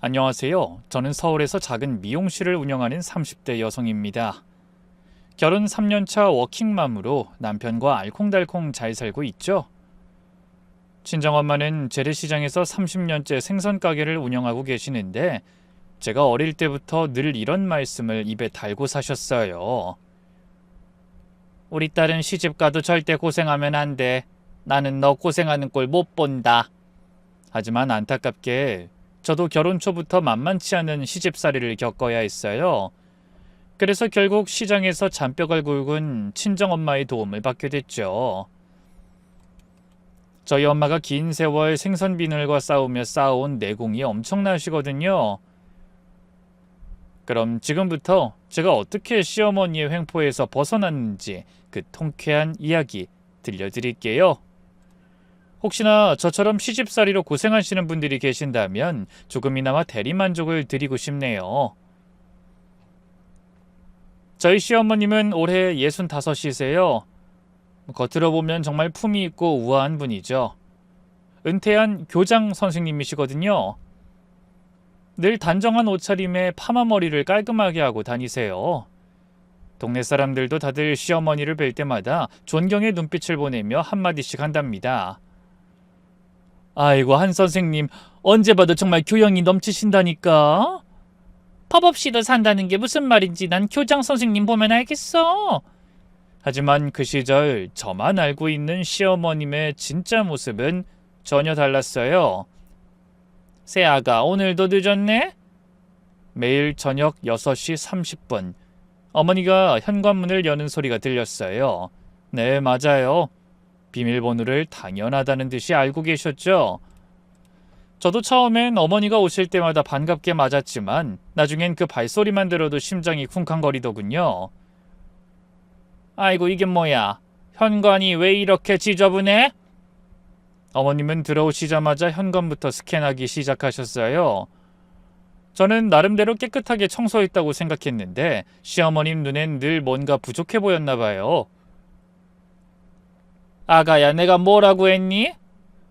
안녕하세요. 저는 서울에서 작은 미용실을 운영하는 30대 여성입니다. 결혼 3년차 워킹맘으로 남편과 알콩달콩 잘 살고 있죠. 친정엄마는 재래시장에서 30년째 생선 가게를 운영하고 계시는데 제가 어릴 때부터 늘 이런 말씀을 입에 달고 사셨어요. 우리 딸은 시집가도 절대 고생하면 안 돼. 나는 너 고생하는 꼴 못 본다. 하지만 안타깝게 저도 결혼 초부터 만만치 않은 시집살이를 겪어야 했어요. 그래서 결국 시장에서 잔뼈가 굵은 친정엄마의 도움을 받게 됐죠. 저희 엄마가 긴 세월 생선 비늘과 싸우며 쌓아온 내공이 엄청나시거든요. 그럼 지금부터 제가 어떻게 시어머니의 횡포에서 벗어났는지 그 통쾌한 이야기 들려드릴게요. 혹시나 저처럼 시집살이로 고생하시는 분들이 계신다면 조금이나마 대리만족을 드리고 싶네요. 저희 시어머님은 올해 65이세요. 겉으로 보면 정말 품이 있고 우아한 분이죠. 은퇴한 교장 선생님이시거든요. 늘 단정한 옷차림에 파마머리를 깔끔하게 하고 다니세요. 동네 사람들도 다들 시어머니를 뵐 때마다 존경의 눈빛을 보내며 한마디씩 한답니다. 아이고, 한 선생님, 언제 봐도 정말 교양이 넘치신다니까. 법 없이도 산다는 게 무슨 말인지 난 교장 선생님 보면 알겠어. 하지만 그 시절 저만 알고 있는 시어머님의 진짜 모습은 전혀 달랐어요. 새아가 오늘도 늦었네? 매일 저녁 6시 30분 어머니가 현관문을 여는 소리가 들렸어요. 네, 맞아요. 비밀번호를 당연하다는 듯이 알고 계셨죠? 저도 처음엔 어머니가 오실 때마다 반갑게 맞았지만 나중엔 그 발소리만 들어도 심장이 쿵쾅거리더군요. 아이고, 이게 뭐야? 현관이 왜 이렇게 지저분해? 어머님은 들어오시자마자 현관부터 스캔하기 시작하셨어요. 저는 나름대로 깨끗하게 청소했다고 생각했는데 시어머님 눈엔 늘 뭔가 부족해 보였나 봐요. 아가야, 내가 뭐라고 했니?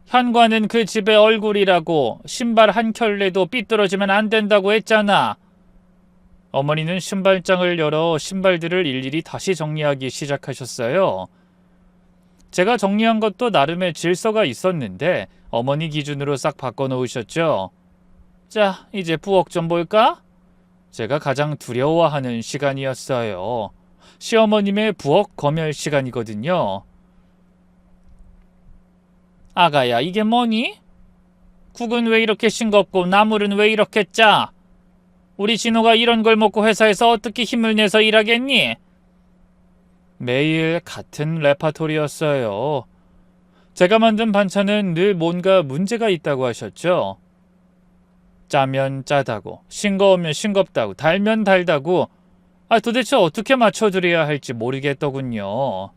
현관은 그 집의 얼굴이라고. 신발 한 켤레도 삐뚤어지면 안 된다고 했잖아. 어머니는 신발장을 열어 신발들을 일일이 다시 정리하기 시작하셨어요. 제가 정리한 것도 나름의 질서가 있었는데 어머니 기준으로 싹 바꿔놓으셨죠. 자, 이제 부엌 좀 볼까? 제가 가장 두려워하는 시간이었어요. 시어머님의 부엌 검열 시간이거든요. 아가야, 이게 뭐니? 국은 왜 이렇게 싱겁고 나물은 왜 이렇게 짜? 우리 진호가 이런 걸 먹고 회사에서 어떻게 힘을 내서 일하겠니? 매일 같은 레파토리였어요. 제가 만든 반찬은 늘 뭔가 문제가 있다고 하셨죠. 짜면 짜다고, 싱거우면 싱겁다고, 달면 달다고. 도대체 어떻게 맞춰드려야 할지 모르겠더군요.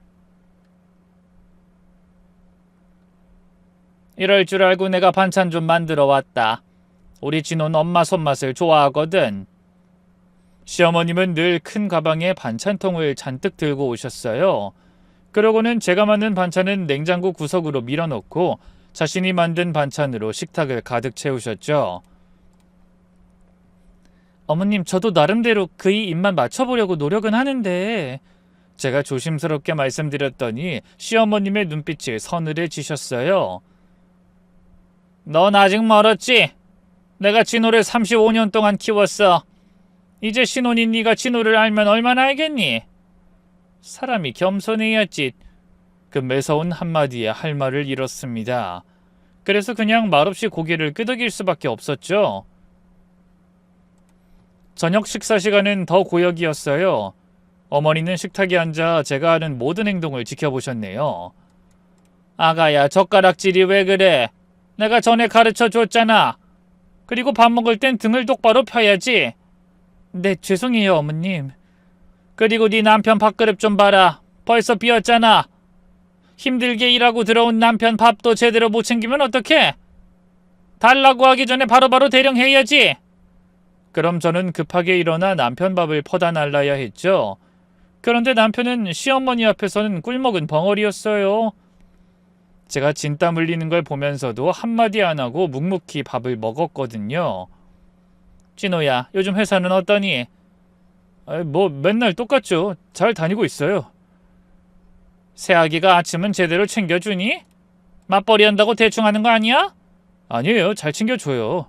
이럴 줄 알고 내가 반찬 좀 만들어 왔다. 우리 진호는 엄마 손맛을 좋아하거든. 시어머님은 늘 큰 가방에 반찬통을 잔뜩 들고 오셨어요. 그러고는 제가 만든 반찬은 냉장고 구석으로 밀어놓고 자신이 만든 반찬으로 식탁을 가득 채우셨죠. 어머님, 저도 나름대로 그이 입맛 맞춰보려고 노력은 하는데, 제가 조심스럽게 말씀드렸더니 시어머님의 눈빛이 서늘해지셨어요. 넌 아직 멀었지? 내가 진호를 35년 동안 키웠어. 이제 신혼인 네가 진호를 알면 얼마나 알겠니? 사람이 겸손해야지. 그 매서운 한마디에 할 말을 잃었습니다. 그래서 그냥 말없이 고개를 끄덕일 수밖에 없었죠. 저녁 식사 시간은 더 고역이었어요. 어머니는 식탁에 앉아 제가 하는 모든 행동을 지켜보셨네요. 아가야, 젓가락질이 왜 그래? 내가 전에 가르쳐 줬잖아. 그리고 밥 먹을 땐 등을 똑바로 펴야지. 네, 죄송해요, 어머님. 그리고 네 남편 밥그릇 좀 봐라. 벌써 비었잖아. 힘들게 일하고 들어온 남편 밥도 제대로 못 챙기면 어떡해? 달라고 하기 전에 바로바로 대령해야지. 그럼 저는 급하게 일어나 남편 밥을 퍼다 날라야 했죠. 그런데 남편은 시어머니 앞에서는 꿀먹은 벙어리였어요. 제가 진땀 흘리는 걸 보면서도 한마디 안 하고 묵묵히 밥을 먹었거든요. 진호야, 요즘 회사는 어떠니? 뭐 맨날 똑같죠. 잘 다니고 있어요. 새아기가 아침은 제대로 챙겨주니? 맞벌이 한다고 대충 하는 거 아니야? 아니에요. 잘 챙겨줘요.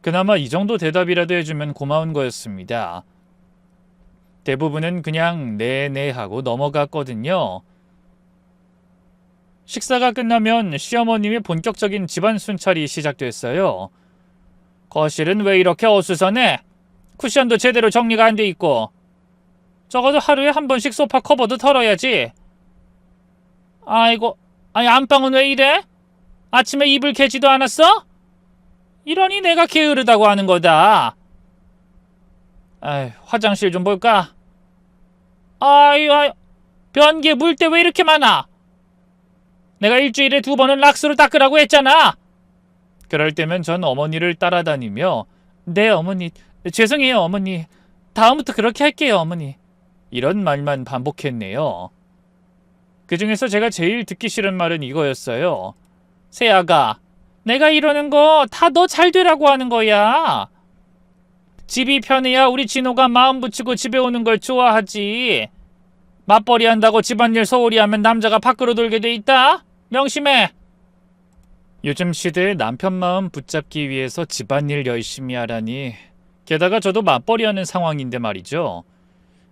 그나마 이 정도 대답이라도 해주면 고마운 거였습니다. 대부분은 그냥 네네 하고 넘어갔거든요. 식사가 끝나면 시어머님의 본격적인 집안 순찰이 시작됐어요. 거실은 왜 이렇게 어수선해? 쿠션도 제대로 정리가 안 돼 있고. 적어도 하루에 한 번씩 소파 커버도 털어야지. 아이고, 아니 안방은 왜 이래? 아침에 이불 개지도 않았어? 이러니 내가 게으르다고 하는 거다. 화장실 좀 볼까? 아유, 변기에 물때 왜 이렇게 많아? 내가 일주일에 2번은 락스로 닦으라고 했잖아. 그럴 때면 전 어머니를 따라다니며 네 어머니, 죄송해요 어머니, 다음부터 그렇게 할게요 어머니, 이런 말만 반복했네요. 그 중에서 제가 제일 듣기 싫은 말은 이거였어요. 새아가, 내가 이러는 거 다 너 잘 되라고 하는 거야. 집이 편해야 우리 진호가 마음 붙이고 집에 오는 걸 좋아하지. 맞벌이 한다고 집안일 소홀히 하면 남자가 밖으로 돌게 돼 있다. 명심해. 요즘 시대에 남편 마음 붙잡기 위해서 집안일 열심히 하라니. 게다가 저도 맞벌이 하는 상황인데 말이죠.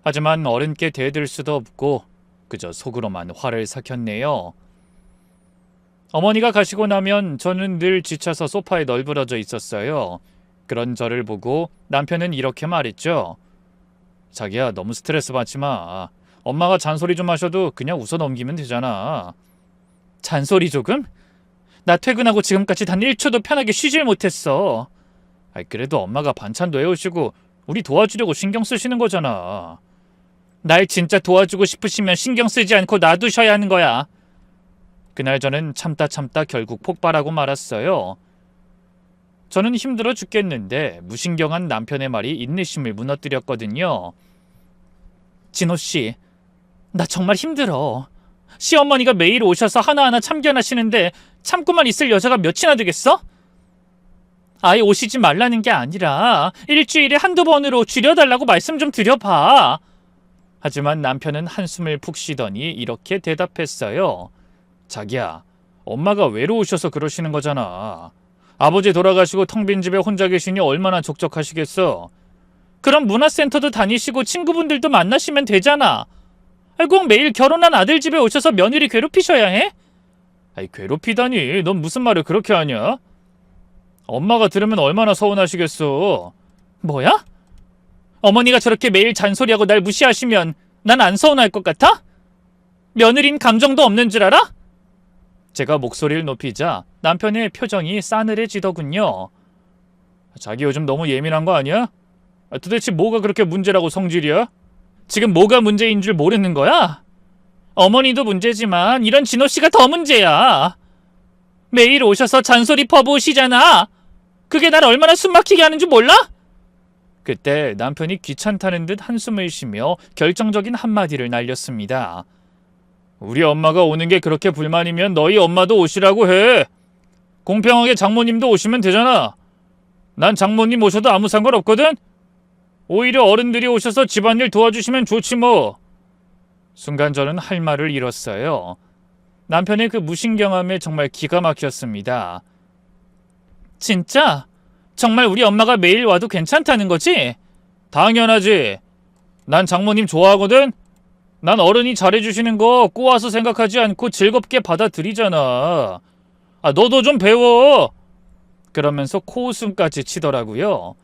하지만 어른께 대들 수도 없고 그저 속으로만 화를 삭혔네요. 어머니가 가시고 나면 저는 늘 지쳐서 소파에 널브러져 있었어요. 그런 저를 보고 남편은 이렇게 말했죠. 자기야, 너무 스트레스 받지 마. 엄마가 잔소리 좀 하셔도 그냥 웃어 넘기면 되잖아. 잔소리 조금? 나 퇴근하고 지금까지 단 1초도 편하게 쉬질 못했어. 그래도 엄마가 반찬도 해오시고 우리 도와주려고 신경 쓰시는 거잖아. 날 진짜 도와주고 싶으시면 신경 쓰지 않고 놔두셔야 하는 거야. 그날 저는 참다 결국 폭발하고 말았어요. 저는 힘들어 죽겠는데 무신경한 남편의 말이 인내심을 무너뜨렸거든요. 진호씨, 나 정말 힘들어. 시어머니가 매일 오셔서 하나하나 참견하시는데 참고만 있을 여자가 몇이나 되겠어? 아예 오시지 말라는 게 아니라 일주일에 1~2번으로 줄여달라고 말씀 좀 드려봐. 하지만 남편은 한숨을 푹 쉬더니 이렇게 대답했어요. 자기야, 엄마가 외로우셔서 그러시는 거잖아. 아버지 돌아가시고 텅 빈 집에 혼자 계시니 얼마나 적적하시겠어. 그럼 문화센터도 다니시고 친구분들도 만나시면 되잖아. 꼭 매일 결혼한 아들 집에 오셔서 며느리 괴롭히셔야 해? 괴롭히다니, 넌 무슨 말을 그렇게 하냐? 엄마가 들으면 얼마나 서운하시겠어. 뭐야? 어머니가 저렇게 매일 잔소리하고 날 무시하시면 난 안 서운할 것 같아? 며느린 감정도 없는 줄 알아? 제가 목소리를 높이자 남편의 표정이 싸늘해지더군요. 자기 요즘 너무 예민한 거 아니야? 도대체 뭐가 그렇게 문제라고 성질이야? 지금 뭐가 문제인 줄 모르는 거야? 어머니도 문제지만 이런 진호씨가 더 문제야. 매일 오셔서 잔소리 퍼부으시잖아. 그게 날 얼마나 숨막히게 하는 줄 몰라? 그때 남편이 귀찮다는 듯 한숨을 쉬며 결정적인 한마디를 날렸습니다. 우리 엄마가 오는 게 그렇게 불만이면 너희 엄마도 오시라고 해. 공평하게 장모님도 오시면 되잖아. 난 장모님 오셔도 아무 상관없거든. 오히려 어른들이 오셔서 집안일 도와주시면 좋지 뭐. 순간 저는 할 말을 잃었어요. 남편의 그 무신경함에 정말 기가 막혔습니다. 진짜? 정말 우리 엄마가 매일 와도 괜찮다는 거지? 당연하지. 난 장모님 좋아하거든. 난 어른이 잘해주시는 거 꼬아서 생각하지 않고 즐겁게 받아들이잖아. 너도 좀 배워. 그러면서 코웃음까지 치더라고요.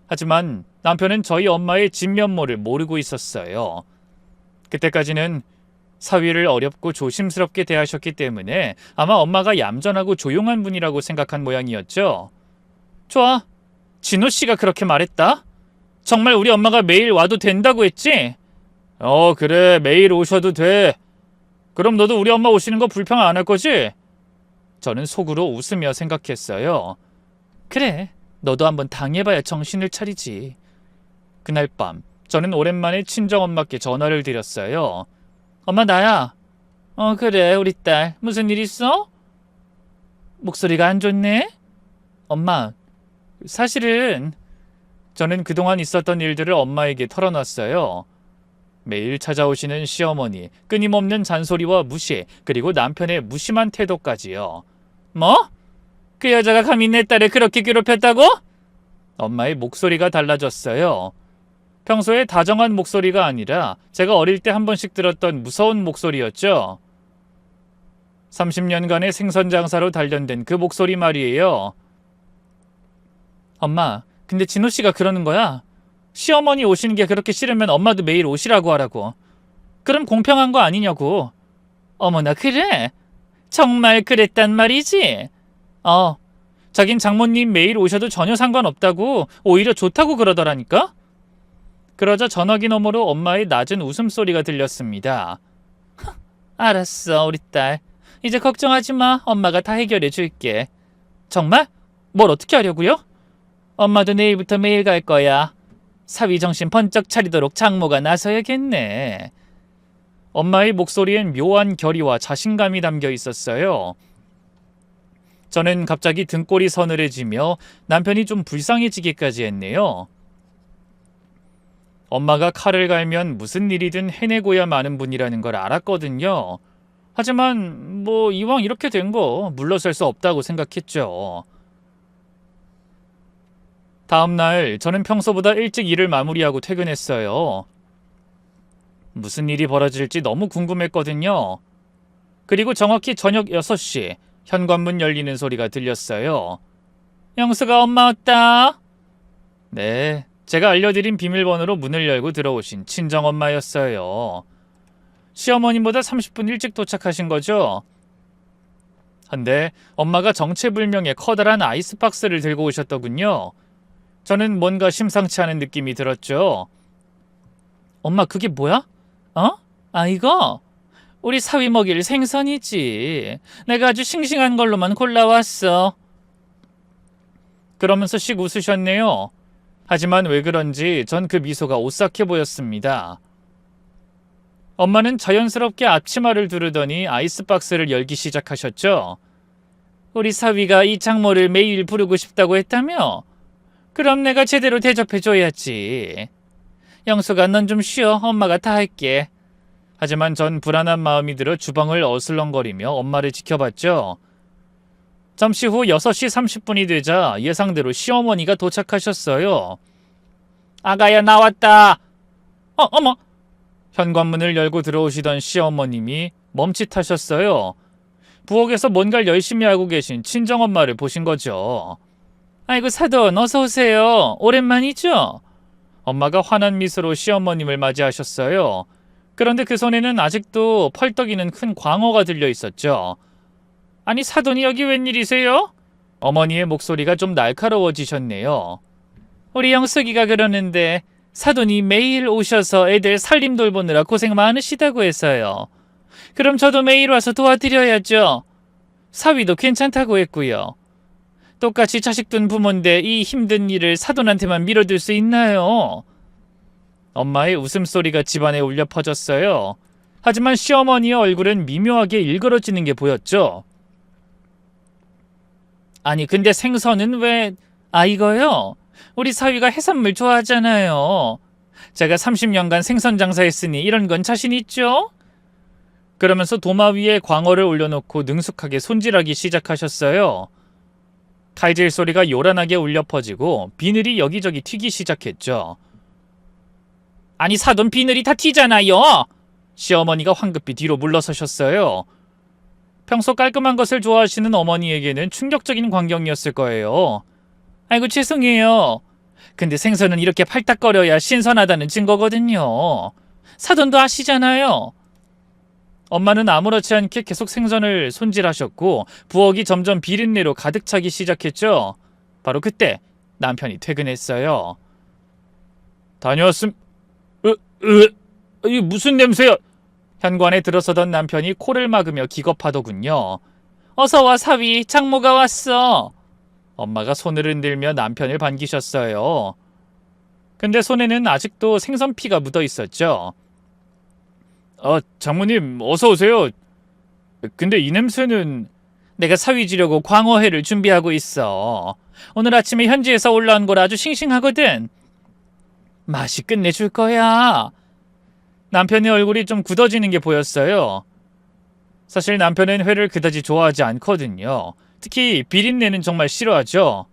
하지만 남편은 저희 엄마의 진면모를 모르고 있었어요. 그때까지는 사위를 어렵고 조심스럽게 대하셨기 때문에 아마 엄마가 얌전하고 조용한 분이라고 생각한 모양이었죠. 좋아. 진호씨가 그렇게 말했다? 정말 우리 엄마가 매일 와도 된다고 했지? 그래, 매일 오셔도 돼. 그럼 너도 우리 엄마 오시는 거 불평 안 할 거지? 저는 속으로 웃으며 생각했어요. 그래, 너도 한번 당해봐야 정신을 차리지. 그날 밤 저는 오랜만에 친정엄마께 전화를 드렸어요. 엄마, 나야. 그래, 우리 딸. 무슨 일 있어? 목소리가 안 좋네? 엄마, 사실은 저는 그동안 있었던 일들을 엄마에게 털어놨어요. 매일 찾아오시는 시어머니, 끊임없는 잔소리와 무시, 그리고 남편의 무심한 태도까지요. 뭐? 그 여자가 감히 내 딸을 그렇게 괴롭혔다고? 엄마의 목소리가 달라졌어요. 평소에 다정한 목소리가 아니라 제가 어릴 때 한 번씩 들었던 무서운 목소리였죠. 30년간의 생선 장사로 단련된 그 목소리 말이에요. 엄마, 근데 진호 씨가 그러는 거야. 시어머니 오시는 게 그렇게 싫으면 엄마도 매일 오시라고 하라고. 그럼 공평한 거 아니냐고. 어머나, 그래? 정말 그랬단 말이지? 자긴 장모님 매일 오셔도 전혀 상관없다고, 오히려 좋다고 그러더라니까? 그러자 전화기 너머로 엄마의 낮은 웃음소리가 들렸습니다. 알았어, 우리 딸. 이제 걱정하지 마. 엄마가 다 해결해 줄게. 정말? 뭘 어떻게 하려고요? 엄마도 내일부터 매일 갈 거야. 사위 정신 번쩍 차리도록 장모가 나서야겠네. 엄마의 목소리엔 묘한 결의와 자신감이 담겨 있었어요. 저는 갑자기 등골이 서늘해지며 남편이 좀 불쌍해지기까지 했네요. 엄마가 칼을 갈면 무슨 일이든 해내고야 마는 분이라는 걸 알았거든요. 하지만 이왕 이렇게 된 거 물러설 수 없다고 생각했죠. 다음 날 저는 평소보다 일찍 일을 마무리하고 퇴근했어요. 무슨 일이 벌어질지 너무 궁금했거든요. 그리고 정확히 저녁 6시 현관문 열리는 소리가 들렸어요. 영수가 엄마 왔다. 네, 제가 알려드린 비밀번호로 문을 열고 들어오신 친정엄마였어요. 시어머님보다 30분 일찍 도착하신 거죠? 한데 엄마가 정체불명의 커다란 아이스박스를 들고 오셨더군요. 저는 뭔가 심상치 않은 느낌이 들었죠. 엄마, 그게 뭐야? 이거? 우리 사위 먹일 생선이지. 내가 아주 싱싱한 걸로만 골라왔어. 그러면서 씩 웃으셨네요. 하지만 왜 그런지 전 그 미소가 오싹해 보였습니다. 엄마는 자연스럽게 앞치마를 두르더니 아이스박스를 열기 시작하셨죠. 우리 사위가 이 장모를 매일 부르고 싶다고 했다며? 그럼 내가 제대로 대접해줘야지. 영수가 넌 좀 쉬어. 엄마가 다 할게. 하지만 전 불안한 마음이 들어 주방을 어슬렁거리며 엄마를 지켜봤죠. 잠시 후 6시 30분이 되자 예상대로 시어머니가 도착하셨어요. 아가야, 나왔다. 어머. 현관문을 열고 들어오시던 시어머님이 멈칫하셨어요. 부엌에서 뭔가를 열심히 하고 계신 친정엄마를 보신 거죠. 아이고, 사돈, 어서 오세요. 오랜만이죠? 엄마가 환한 미소로 시어머님을 맞이하셨어요. 그런데 그 손에는 아직도 펄떡이는 큰 광어가 들려 있었죠. 아니, 사돈이 여기 웬일이세요? 어머니의 목소리가 좀 날카로워지셨네요. 우리 영숙이가 그러는데 사돈이 매일 오셔서 애들 살림 돌보느라 고생 많으시다고 해서요. 그럼 저도 매일 와서 도와드려야죠. 사위도 괜찮다고 했고요. 똑같이 자식 둔 부모인데 이 힘든 일을 사돈한테만 밀어둘 수 있나요? 엄마의 웃음소리가 집안에 울려 퍼졌어요. 하지만 시어머니의 얼굴은 미묘하게 일그러지는 게 보였죠. 아니, 근데 생선은 왜... 이거요? 우리 사위가 해산물 좋아하잖아요. 제가 30년간 생선 장사했으니 이런 건 자신 있죠? 그러면서 도마 위에 광어를 올려놓고 능숙하게 손질하기 시작하셨어요. 칼질 소리가 요란하게 울려 퍼지고 비늘이 여기저기 튀기 시작했죠. 아니, 사돈, 비늘이 다 튀잖아요. 시어머니가 황급히 뒤로 물러서셨어요. 평소 깔끔한 것을 좋아하시는 어머니에게는 충격적인 광경이었을 거예요. 아이고, 죄송해요. 근데 생선은 이렇게 팔딱거려야 신선하다는 증거거든요. 사돈도 아시잖아요. 엄마는 아무렇지 않게 계속 생선을 손질하셨고 부엌이 점점 비린내로 가득 차기 시작했죠. 바로 그때 남편이 퇴근했어요. 이게 무슨 냄새야? 현관에 들어서던 남편이 코를 막으며 기겁하더군요. 어서와, 사위, 장모가 왔어. 엄마가 손을 흔들며 남편을 반기셨어요. 근데 손에는 아직도 생선피가 묻어 있었죠. 장모님, 어서 오세요. 근데 이 냄새는... 내가 사위 주려고 광어회를 준비하고 있어. 오늘 아침에 현지에서 올라온 거라 아주 싱싱하거든. 맛이 끝내줄 거야. 남편의 얼굴이 좀 굳어지는 게 보였어요. 사실 남편은 회를 그다지 좋아하지 않거든요. 특히 비린내는 정말 싫어하죠.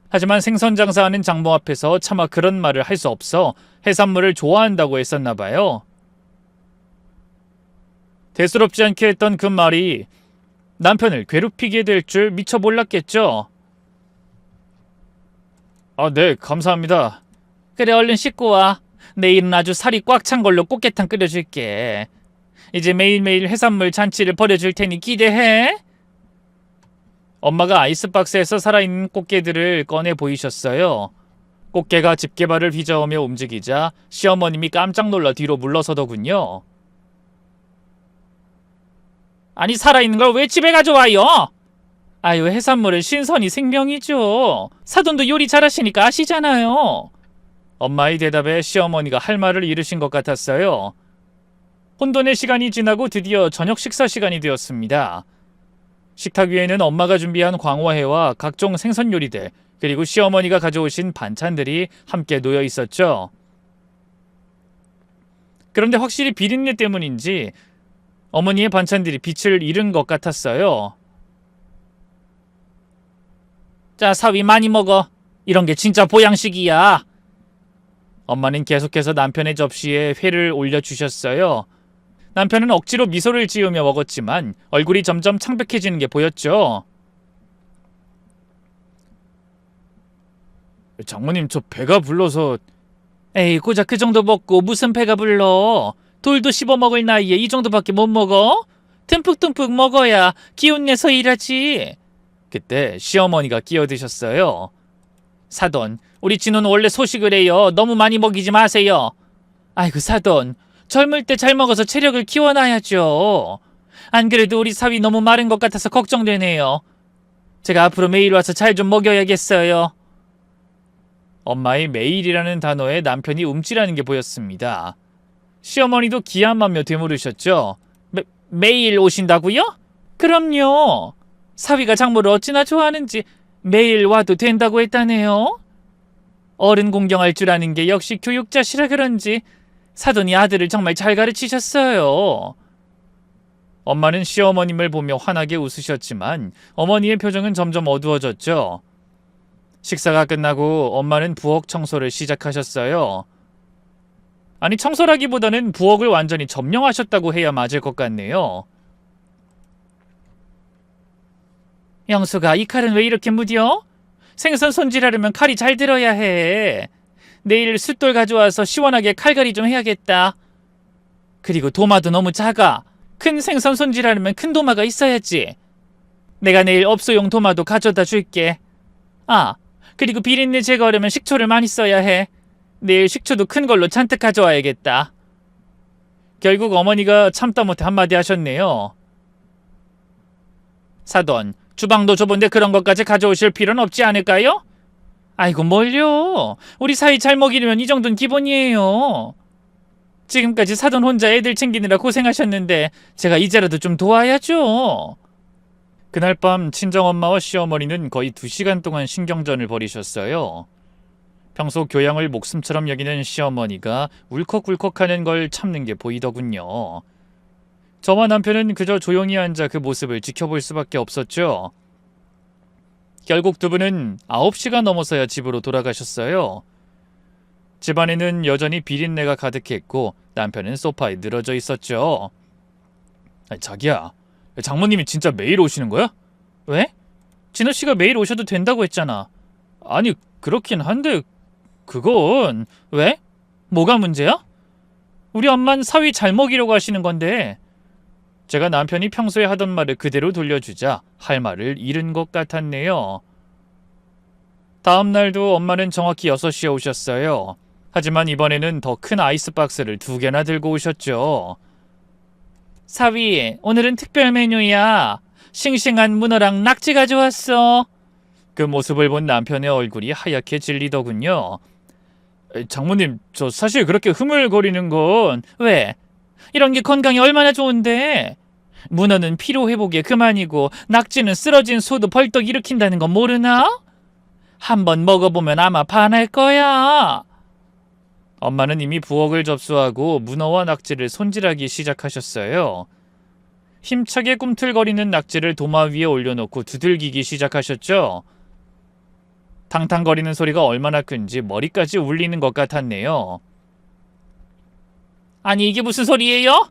하지만 생선 장사하는 장모 앞에서 차마 그런 말을 할 수 없어 해산물을 좋아한다고 했었나 봐요. 대수롭지 않게 했던 그 말이 남편을 괴롭히게 될 줄 미처 몰랐겠죠. 네, 감사합니다. 그래, 얼른 씻고 와. 내일은 아주 살이 꽉 찬 걸로 꽃게탕 끓여줄게. 이제 매일매일 해산물 잔치를 벌여줄 테니 기대해. 엄마가 아이스박스에서 살아있는 꽃게들을 꺼내 보이셨어요. 꽃게가 집게발을 휘저으며 움직이자 시어머님이 깜짝 놀라 뒤로 물러서더군요. 아니, 살아있는 걸 왜 집에 가져와요? 아유, 해산물은 신선이 생명이죠. 사돈도 요리 잘하시니까 아시잖아요. 엄마의 대답에 시어머니가 할 말을 잃으신 것 같았어요. 혼돈의 시간이 지나고 드디어 저녁 식사 시간이 되었습니다. 식탁 위에는 엄마가 준비한 광어회와 각종 생선 요리들, 그리고 시어머니가 가져오신 반찬들이 함께 놓여 있었죠. 그런데 확실히 비린내 때문인지 어머니의 반찬들이 빛을 잃은 것 같았어요. 자, 사위 많이 먹어. 이런 게 진짜 보양식이야. 엄마는 계속해서 남편의 접시에 회를 올려주셨어요. 남편은 억지로 미소를 지으며 먹었지만 얼굴이 점점 창백해지는 게 보였죠. 장모님, 저 배가 불러서... 에이, 고작 그 정도 먹고 무슨 배가 불러. 돌도 씹어 먹을 나이에 이 정도밖에 못 먹어? 듬뿍듬뿍 먹어야 기운 내서 일하지. 그때 시어머니가 끼어드셨어요. 사돈, 우리 진호는 원래 소식을 해요. 너무 많이 먹이지 마세요. 아이고, 사돈, 젊을 때 잘 먹어서 체력을 키워놔야죠. 안 그래도 우리 사위 너무 마른 것 같아서 걱정되네요. 제가 앞으로 매일 와서 잘 좀 먹여야겠어요. 엄마의 매일이라는 단어에 남편이 움찔하는 게 보였습니다. 시어머니도 기함하며 되물으셨죠. 매일 오신다고요? 그럼요. 사위가 장모를 어찌나 좋아하는지 매일 와도 된다고 했다네요. 어른 공경할 줄 아는 게 역시 교육자시라 그런지 사돈이 아들을 정말 잘 가르치셨어요. 엄마는 시어머님을 보며 환하게 웃으셨지만 어머니의 표정은 점점 어두워졌죠. 식사가 끝나고 엄마는 부엌 청소를 시작하셨어요. 아니, 청소라기보다는 부엌을 완전히 점령하셨다고 해야 맞을 것 같네요. 영수가, 이 칼은 왜 이렇게 무뎌? 생선 손질하려면 칼이 잘 들어야 해. 내일 숫돌 가져와서 시원하게 칼갈이 좀 해야겠다. 그리고 도마도 너무 작아. 큰 생선 손질하려면 큰 도마가 있어야지. 내가 내일 업소용 도마도 가져다 줄게. 그리고 비린내 제거하려면 식초를 많이 써야 해. 내일 식초도 큰 걸로 잔뜩 가져와야겠다. 결국 어머니가 참다 못해 한마디 하셨네요. 사돈, 주방도 좁은데 그런 것까지 가져오실 필요는 없지 않을까요? 아이고, 뭘요. 우리 사이 잘 먹이려면 이 정도는 기본이에요. 지금까지 사돈 혼자 애들 챙기느라 고생하셨는데 제가 이제라도 좀 도와야죠. 그날 밤 친정엄마와 시어머니는 거의 2시간 동안 신경전을 벌이셨어요. 평소 교양을 목숨처럼 여기는 시어머니가 울컥울컥하는 걸 참는 게 보이더군요. 저와 남편은 그저 조용히 앉아 그 모습을 지켜볼 수밖에 없었죠. 결국 두 분은 9시가 넘어서야 집으로 돌아가셨어요. 집안에는 여전히 비린내가 가득했고 남편은 소파에 늘어져 있었죠. 자기야, 장모님이 진짜 매일 오시는 거야? 왜? 진호씨가 매일 오셔도 된다고 했잖아. 아니, 그렇긴 한데 그건... 왜? 뭐가 문제야? 우리 엄만 사위 잘 먹이려고 하시는 건데. 제가 남편이 평소에 하던 말을 그대로 돌려주자 할 말을 잃은 것 같았네요. 다음 날도 엄마는 정확히 6시에 오셨어요. 하지만 이번에는 더 큰 아이스박스를 2개나 들고 오셨죠. 사위, 오늘은 특별 메뉴야. 싱싱한 문어랑 낙지 가져왔어. 그 모습을 본 남편의 얼굴이 하얗게 질리더군요. 장모님, 저 사실 그렇게 흐물거리는 건... 왜? 이런 게 건강에 얼마나 좋은데. 문어는 피로회복에 그만이고 낙지는 쓰러진 소도 벌떡 일으킨다는 건 모르나? 한번 먹어보면 아마 반할 거야. 엄마는 이미 부엌을 접수하고 문어와 낙지를 손질하기 시작하셨어요. 힘차게 꿈틀거리는 낙지를 도마 위에 올려놓고 두들기기 시작하셨죠. 탕탕거리는 소리가 얼마나 큰지 머리까지 울리는 것 같았네요. 아니 이게 무슨 소리예요?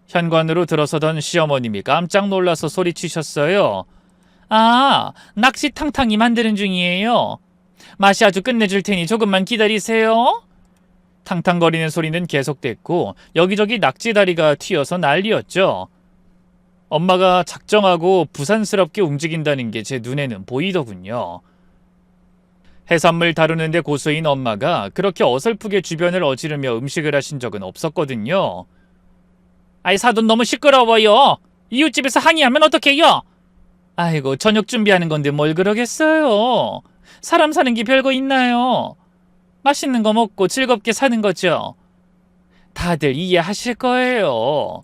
현관으로 들어서던 시어머님이 깜짝 놀라서 소리치셨어요. 아, 낙지 탕탕이 만드는 중이에요. 맛이 아주 끝내줄 테니 조금만 기다리세요. 탕탕거리는 소리는 계속됐고 여기저기 낙지다리가 튀어서 난리였죠. 엄마가 작정하고 부산스럽게 움직인다는 게 제 눈에는 보이더군요. 해산물 다루는데 고수인 엄마가 그렇게 어설프게 주변을 어지르며 음식을 하신 적은 없었거든요. 아이 사돈 너무 시끄러워요. 이웃집에서 항의하면 어떡해요? 아이고 저녁 준비하는 건데 뭘 그러겠어요. 사람 사는 게 별거 있나요? 맛있는 거 먹고 즐겁게 사는 거죠. 다들 이해하실 거예요.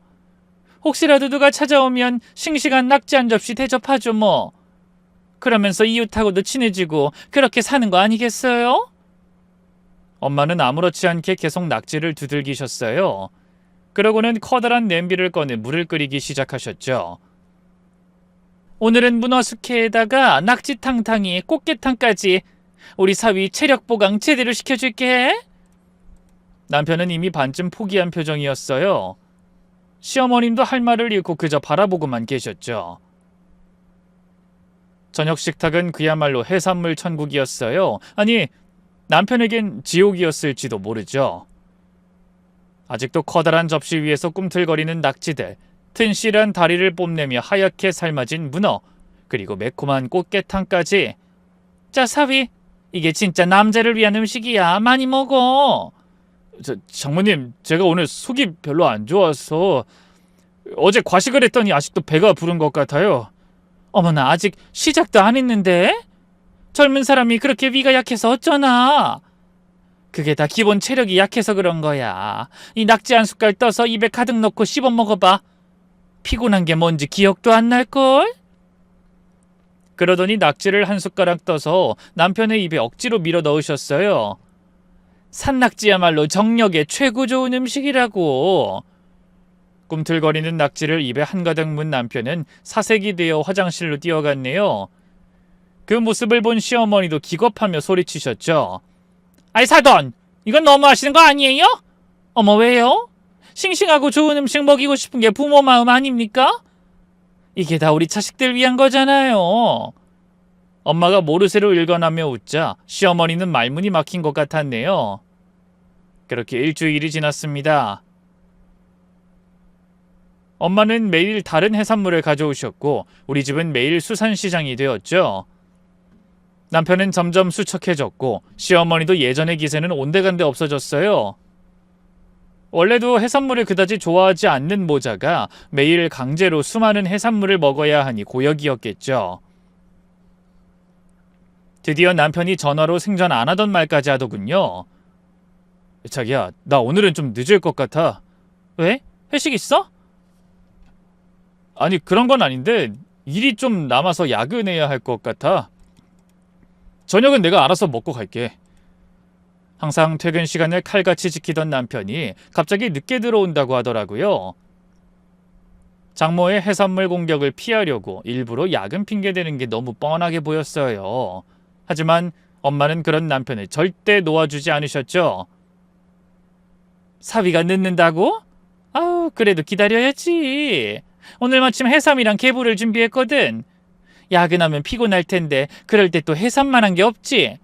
혹시라도 누가 찾아오면 싱싱한 낙지 한 접시 대접하죠 뭐. 그러면서 이웃하고도 친해지고 그렇게 사는 거 아니겠어요? 엄마는 아무렇지 않게 계속 낙지를 두들기셨어요. 그러고는 커다란 냄비를 꺼내 물을 끓이기 시작하셨죠. 오늘은 문어 숙회에다가 낙지 탕탕이, 꽃게탕까지 우리 사위 체력 보강 제대로 시켜줄게. 남편은 이미 반쯤 포기한 표정이었어요. 시어머님도 할 말을 잃고 그저 바라보고만 계셨죠. 저녁 식탁은 그야말로 해산물 천국이었어요. 아니, 남편에겐 지옥이었을지도 모르죠. 아직도 커다란 접시 위에서 꿈틀거리는 낙지들, 튼실한 다리를 뽐내며 하얗게 삶아진 문어, 그리고 매콤한 꽃게탕까지. 자, 사위, 이게 진짜 남자를 위한 음식이야. 많이 먹어. 장모님, 제가 오늘 속이 별로 안 좋아서 어제 과식을 했더니 아직도 배가 부른 것 같아요. 어머나, 아직 시작도 안 했는데? 젊은 사람이 그렇게 위가 약해서 어쩌나? 그게 다 기본 체력이 약해서 그런 거야. 이 낙지 한 숟갈 떠서 입에 가득 넣고 씹어 먹어봐. 피곤한 게 뭔지 기억도 안 날걸? 그러더니 낙지를 한 숟가락 떠서 남편의 입에 억지로 밀어 넣으셨어요. 산낙지야말로 정력에 최고 좋은 음식이라고. 꿈틀거리는 낙지를 입에 한가득 문 남편은 사색이 되어 화장실로 뛰어갔네요. 그 모습을 본 시어머니도 기겁하며 소리치셨죠. 아이 사돈, 이건 너무하시는 거 아니에요? 어머 왜요? 싱싱하고 좋은 음식 먹이고 싶은 게 부모 마음 아닙니까? 이게 다 우리 자식들 위한 거잖아요. 엄마가 모르쇠로 일관하며 웃자 시어머니는 말문이 막힌 것 같았네요. 그렇게 일주일이 지났습니다. 엄마는 매일 다른 해산물을 가져오셨고 우리 집은 매일 수산시장이 되었죠. 남편은 점점 수척해졌고 시어머니도 예전의 기세는 온데간데 없어졌어요. 원래도 해산물을 그다지 좋아하지 않는 모자가 매일 강제로 수많은 해산물을 먹어야 하니 고역이었겠죠. 드디어 남편이 전화로 생전 안 하던 말까지 하더군요. 자기야, 나 오늘은 좀 늦을 것 같아. 왜? 회식 있어? 아니 그런 건 아닌데 일이 좀 남아서 야근해야 할 것 같아. 저녁은 내가 알아서 먹고 갈게. 항상 퇴근 시간을 칼같이 지키던 남편이 갑자기 늦게 들어온다고 하더라고요. 장모의 해산물 공격을 피하려고 일부러 야근 핑계대는 게 너무 뻔하게 보였어요. 하지만 엄마는 그런 남편을 절대 놓아주지 않으셨죠. 사위가 늦는다고? 아우 그래도 기다려야지. 오늘 마침 해삼이랑 개불을 준비했거든. 야근하면 피곤할 텐데 그럴 때 또 해삼만 한 게 없지.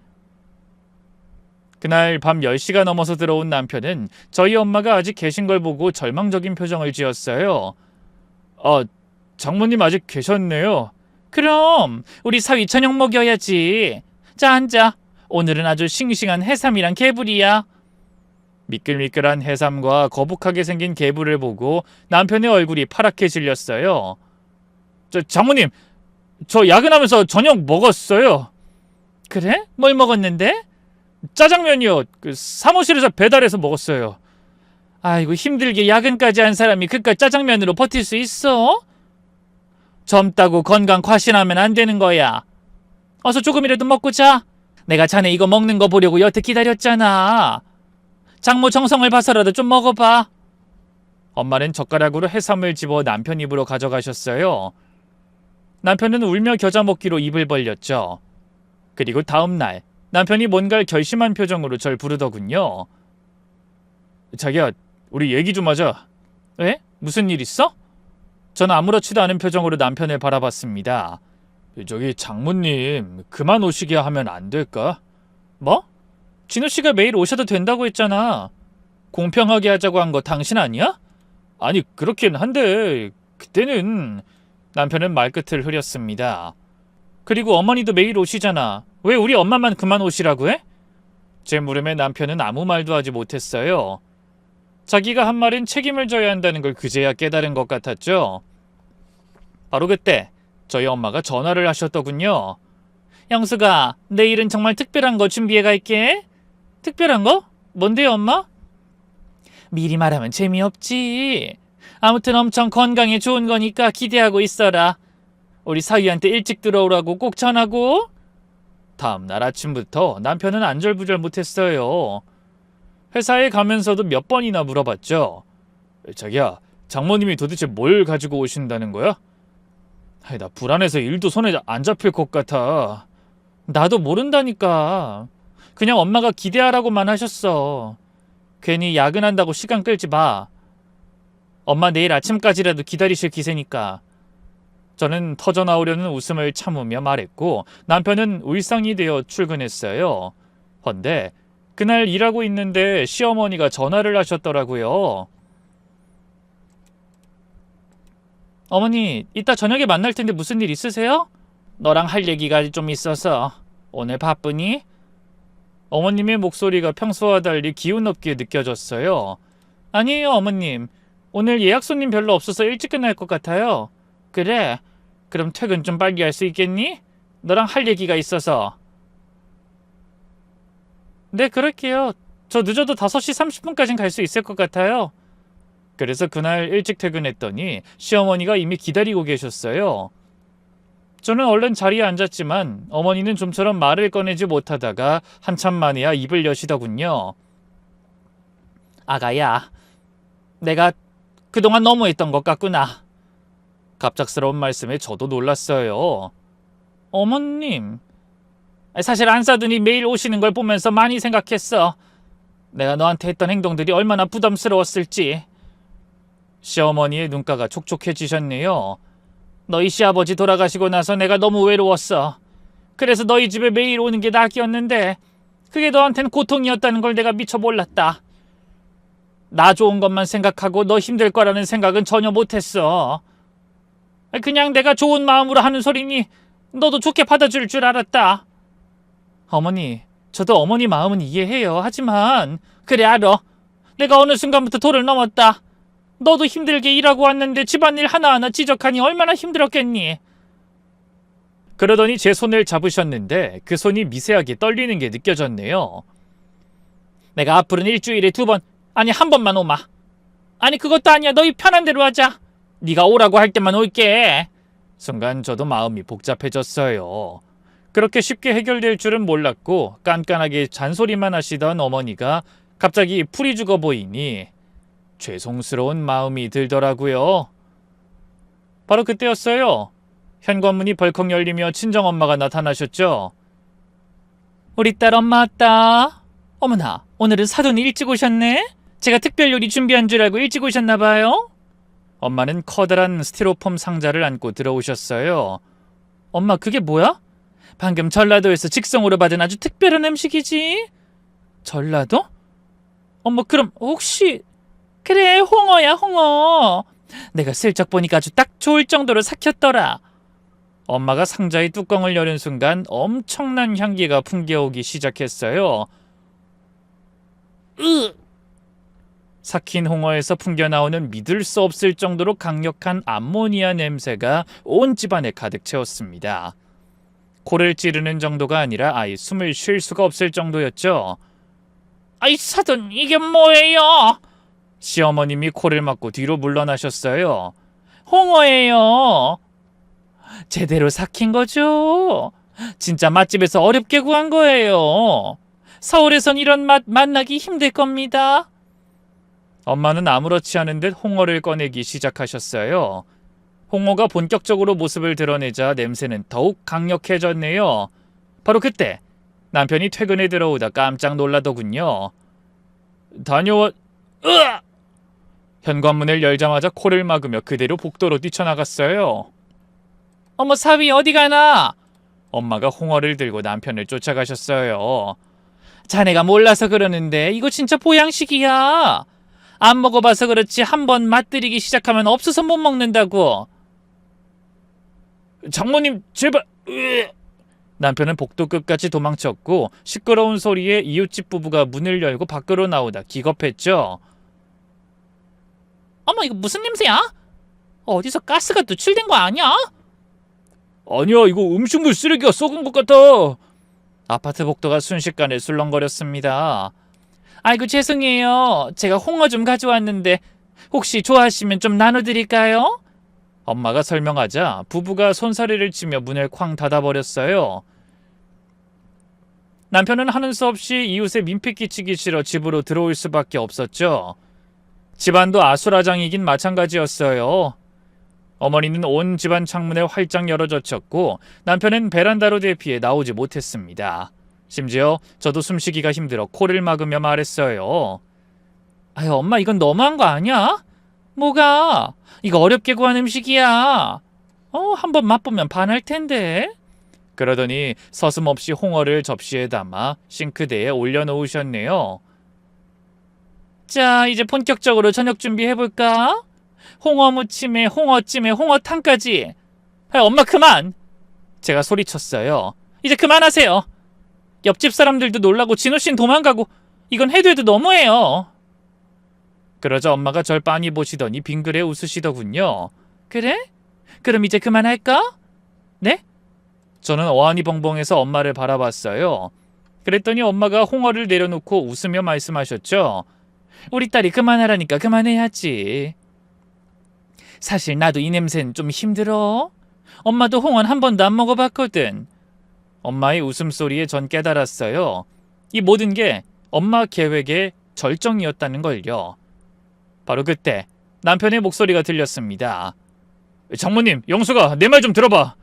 그날 밤 10시가 넘어서 들어온 남편은 저희 엄마가 아직 계신 걸 보고 절망적인 표정을 지었어요. 장모님 아직 계셨네요. 그럼 우리 사위 저녁 먹여야지. 자 앉아. 오늘은 아주 싱싱한 해삼이랑 개불이야. 미끌미끌한 해삼과 거북하게 생긴 개불을 보고 남편의 얼굴이 파랗게 질렸어요. 장모님, 저 야근하면서 저녁 먹었어요. 그래? 뭘 먹었는데? 짜장면이요. 사무실에서 배달해서 먹었어요. 아이고 힘들게 야근까지 한 사람이 그깟 짜장면으로 버틸 수 있어? 젊다고 건강 과신하면 안 되는 거야. 어서 조금이라도 먹고 자. 내가 자네 이거 먹는 거 보려고 여태 기다렸잖아. 장모 정성을 봐서라도 좀 먹어봐. 엄마는 젓가락으로 해삼을 집어 남편 입으로 가져가셨어요. 남편은 울며 겨자 먹기로 입을 벌렸죠. 그리고 다음 날 남편이 뭔가를 결심한 표정으로 절 부르더군요. 자기야, 우리 얘기 좀 하자. 왜? 무슨 일 있어? 전 아무렇지도 않은 표정으로 남편을 바라봤습니다. 저기 장모님 그만 오시게 하면 안 될까? 뭐? 진우 씨가 매일 오셔도 된다고 했잖아. 공평하게 하자고 한 거 당신 아니야? 아니 그렇긴 한데 그때는... 남편은 말끝을 흐렸습니다. 그리고 어머니도 매일 오시잖아. 왜 우리 엄마만 그만 오시라고 해? 제 물음에 남편은 아무 말도 하지 못했어요. 자기가 한 말은 책임을 져야 한다는 걸 그제야 깨달은 것 같았죠. 바로 그때 저희 엄마가 전화를 하셨더군요. 영수가, 내일은 정말 특별한 거 준비해 갈게. 특별한 거? 뭔데요, 엄마? 미리 말하면 재미없지. 아무튼 엄청 건강에 좋은 거니까 기대하고 있어라. 우리 사위한테 일찍 들어오라고 꼭 전하고. 다음 날 아침부터 남편은 안절부절 못했어요. 회사에 가면서도 몇 번이나 물어봤죠. 자기야, 장모님이 도대체 뭘 가지고 오신다는 거야? 나 불안해서 일도 손에 안 잡힐 것 같아. 나도 모른다니까. 그냥 엄마가 기대하라고만 하셨어. 괜히 야근한다고 시간 끌지 마. 엄마 내일 아침까지라도 기다리실 기세니까. 저는 터져나오려는 웃음을 참으며 말했고 남편은 울상이 되어 출근했어요. 헌데 그날 일하고 있는데 시어머니가 전화를 하셨더라고요. 어머니, 이따 저녁에 만날 텐데 무슨 일 있으세요? 너랑 할 얘기가 좀 있어서. 오늘 바쁘니? 어머님의 목소리가 평소와 달리 기운 없게 느껴졌어요. 아니에요, 어머님. 오늘 예약 손님 별로 없어서 일찍 끝날 것 같아요. 그래? 그럼 퇴근 좀 빨리 할 수 있겠니? 너랑 할 얘기가 있어서. 네, 그럴게요. 저 늦어도 5시 30분까진 갈 수 있을 것 같아요. 그래서 그날 일찍 퇴근했더니 시어머니가 이미 기다리고 계셨어요. 저는 얼른 자리에 앉았지만 어머니는 좀처럼 말을 꺼내지 못하다가 한참 만에야 입을 여시더군요. 아가야, 내가 그동안 너무했던 것 같구나. 갑작스러운 말씀에 저도 놀랐어요. 어머님, 사실 안 사돈이 매일 오시는 걸 보면서 많이 생각했어. 내가 너한테 했던 행동들이 얼마나 부담스러웠을지. 시어머니의 눈가가 촉촉해지셨네요. 너희 시아버지 돌아가시고 나서 내가 너무 외로웠어. 그래서 너희 집에 매일 오는 게 낙이었는데 그게 너한테는 고통이었다는 걸 내가 미처 몰랐다. 나 좋은 것만 생각하고 너 힘들 거라는 생각은 전혀 못했어. 그냥 내가 좋은 마음으로 하는 소리니 너도 좋게 받아줄 줄 알았다. 어머니, 저도 어머니 마음은 이해해요. 하지만 그래, 알아. 내가 어느 순간부터 도를 넘었다. 너도 힘들게 일하고 왔는데 집안일 하나하나 지적하니 얼마나 힘들었겠니? 그러더니 제 손을 잡으셨는데 그 손이 미세하게 떨리는 게 느껴졌네요. 내가 앞으로는 일주일에 2번, 아니 1번만 오마. 아니 그것도 아니야. 너희 편한 대로 하자. 네가 오라고 할 때만 올게. 순간 저도 마음이 복잡해졌어요. 그렇게 쉽게 해결될 줄은 몰랐고 깐깐하게 잔소리만 하시던 어머니가 갑자기 풀이 죽어 보이니 죄송스러운 마음이 들더라고요. 바로 그때였어요. 현관문이 벌컥 열리며 친정엄마가 나타나셨죠. 우리 딸 엄마 왔다. 어머나, 오늘은 사돈이 일찍 오셨네? 제가 특별 요리 준비한 줄 알고 일찍 오셨나 봐요. 엄마는 커다란 스티로폼 상자를 안고 들어오셨어요. 엄마, 그게 뭐야? 방금 전라도에서 직송으로 받은 아주 특별한 음식이지. 전라도? 어머, 그럼 혹시... 그래, 홍어야, 홍어. 내가 슬쩍 보니까 아주 딱 좋을 정도로 삭혔더라. 엄마가 상자의 뚜껑을 여는 순간 엄청난 향기가 풍겨오기 시작했어요. 삭힌 홍어에서 풍겨나오는 믿을 수 없을 정도로 강력한 암모니아 냄새가 온 집안에 가득 채웠습니다. 코를 찌르는 정도가 아니라 아예 숨을 쉴 수가 없을 정도였죠. 아이 사돈, 이게 뭐예요? 시어머님이 코를 막고 뒤로 물러나셨어요. 홍어예요. 제대로 삭힌 거죠? 진짜 맛집에서 어렵게 구한 거예요. 서울에선 이런 맛 만나기 힘들 겁니다. 엄마는 아무렇지 않은 듯 홍어를 꺼내기 시작하셨어요. 홍어가 본격적으로 모습을 드러내자 냄새는 더욱 강력해졌네요. 바로 그때 남편이 퇴근에 들어오다 깜짝 놀라더군요. 다녀와... 으악! 현관문을 열자마자 코를 막으며 그대로 복도로 뛰쳐나갔어요. 어머, 사위 어디 가나? 엄마가 홍어를 들고 남편을 쫓아가셨어요. 자네가 몰라서 그러는데 이거 진짜 보양식이야. 안 먹어봐서 그렇지 한번 맛들이기 시작하면 없어서 못 먹는다고. 장모님 제발... 남편은 복도 끝까지 도망쳤고 시끄러운 소리에 이웃집 부부가 문을 열고 밖으로 나오다 기겁했죠. 어머, 이거 무슨 냄새야? 어디서 가스가 누출된 거 아니야? 아니야, 이거 음식물 쓰레기가 썩은 것 같아. 아파트 복도가 순식간에 술렁거렸습니다. 아이고, 죄송해요. 제가 홍어 좀 가져왔는데 혹시 좋아하시면 좀 나눠드릴까요? 엄마가 설명하자 부부가 손사래를 치며 문을 쾅 닫아버렸어요. 남편은 하는 수 없이 이웃에 민폐 끼치기 싫어 집으로 들어올 수밖에 없었죠. 집안도 아수라장이긴 마찬가지였어요. 어머니는 온 집안 창문을 활짝 열어젖혔고 남편은 베란다로 대피해 나오지 못했습니다. 심지어 저도 숨쉬기가 힘들어 코를 막으며 말했어요. 아유, 엄마 이건 너무한 거 아니야? 뭐가? 이거 어렵게 구한 음식이야. 한번 맛보면 반할 텐데. 그러더니 서슴없이 홍어를 접시에 담아 싱크대에 올려놓으셨네요. 자, 이제 본격적으로 저녁 준비해볼까? 홍어 무침에 홍어찜에 홍어탕까지. 엄마 그만! 제가 소리쳤어요. 이제 그만하세요. 옆집 사람들도 놀라고 진호씨는 도망가고 이건 해도 해도 너무해요. 그러자 엄마가 절 빤히 보시더니 빙그레 웃으시더군요. 그래? 그럼 이제 그만할까? 네? 저는 어안이 벙벙해서 엄마를 바라봤어요. 그랬더니 엄마가 홍어를 내려놓고 웃으며 말씀하셨죠. 우리 딸이 그만하라니까 그만해야지. 사실 나도 이 냄새는 좀 힘들어. 엄마도 홍어는 한 번도 안 먹어봤거든. 엄마의 웃음소리에 전 깨달았어요. 이 모든 게 엄마 계획의 절정이었다는 걸요. 바로 그때 남편의 목소리가 들렸습니다. 장모님, 영수가 내 말 좀 들어봐.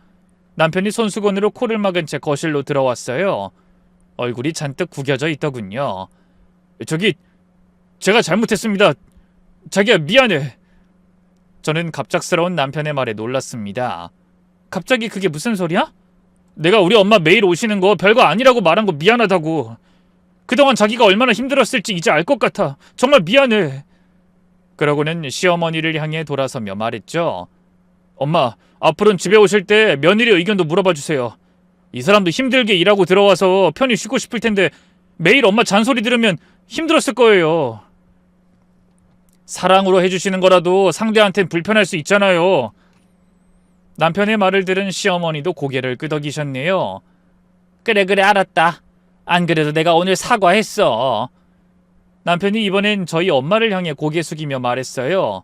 남편이 손수건으로 코를 막은 채 거실로 들어왔어요. 얼굴이 잔뜩 구겨져 있더군요. 저기, 제가 잘못했습니다. 자기야, 미안해. 저는 갑작스러운 남편의 말에 놀랐습니다. 갑자기 그게 무슨 소리야? 내가 우리 엄마 매일 오시는 거 별거 아니라고 말한 거 미안하다고. 그동안 자기가 얼마나 힘들었을지 이제 알 것 같아. 정말 미안해. 그러고는 시어머니를 향해 돌아서며 말했죠. 엄마, 앞으로는 집에 오실 때 며느리 의견도 물어봐 주세요. 이 사람도 힘들게 일하고 들어와서 편히 쉬고 싶을 텐데 매일 엄마 잔소리 들으면 힘들었을 거예요. 사랑으로 해주시는 거라도 상대한텐 불편할 수 있잖아요. 남편의 말을 들은 시어머니도 고개를 끄덕이셨네요. 그래 알았다. 안 그래도 내가 오늘 사과했어. 남편이 이번엔 저희 엄마를 향해 고개 숙이며 말했어요.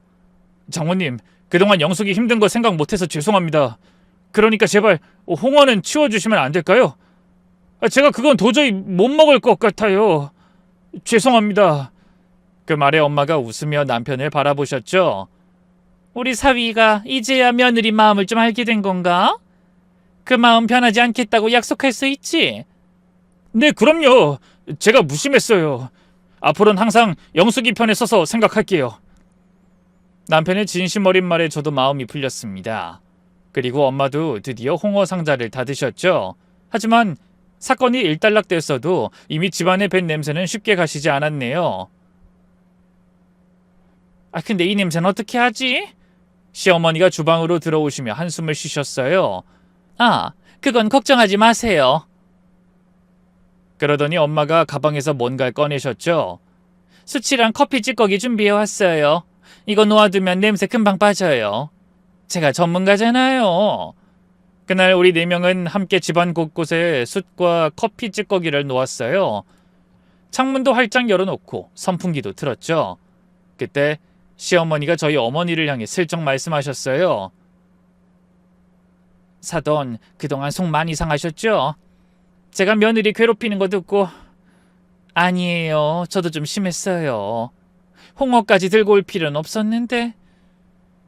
장모님, 그동안 영숙이 힘든 거 생각 못해서 죄송합니다. 그러니까 제발 홍어는 치워주시면 안 될까요? 제가 그건 도저히 못 먹을 것 같아요. 죄송합니다. 그 말에 엄마가 웃으며 남편을 바라보셨죠. 우리 사위가 이제야 며느리 마음을 좀 알게 된 건가? 그 마음 변하지 않겠다고 약속할 수 있지? 네, 그럼요. 제가 무심했어요. 앞으로는 항상 영숙이 편에 서서 생각할게요. 남편의 진심 어린 말에 저도 마음이 풀렸습니다. 그리고 엄마도 드디어 홍어 상자를 닫으셨죠. 하지만 사건이 일단락됐어도 이미 집안에 밴 냄새는 쉽게 가시지 않았네요. 근데 이 냄새는 어떻게 하지? 시어머니가 주방으로 들어오시며 한숨을 쉬셨어요. 그건 걱정하지 마세요. 그러더니 엄마가 가방에서 뭔가를 꺼내셨죠. 수치랑 커피 찌꺼기 준비해왔어요. 이거 놓아두면 냄새 금방 빠져요. 제가 전문가잖아요. 그날 우리 4명은 함께 집안 곳곳에 숯과 커피 찌꺼기를 놓았어요. 창문도 활짝 열어놓고 선풍기도 틀었죠. 그때 시어머니가 저희 어머니를 향해 슬쩍 말씀하셨어요. 사돈, 그동안 속 많이 상하셨죠? 제가 며느리 괴롭히는 거 듣고 아니에요. 저도 좀 심했어요. 홍어까지 들고 올 필요는 없었는데.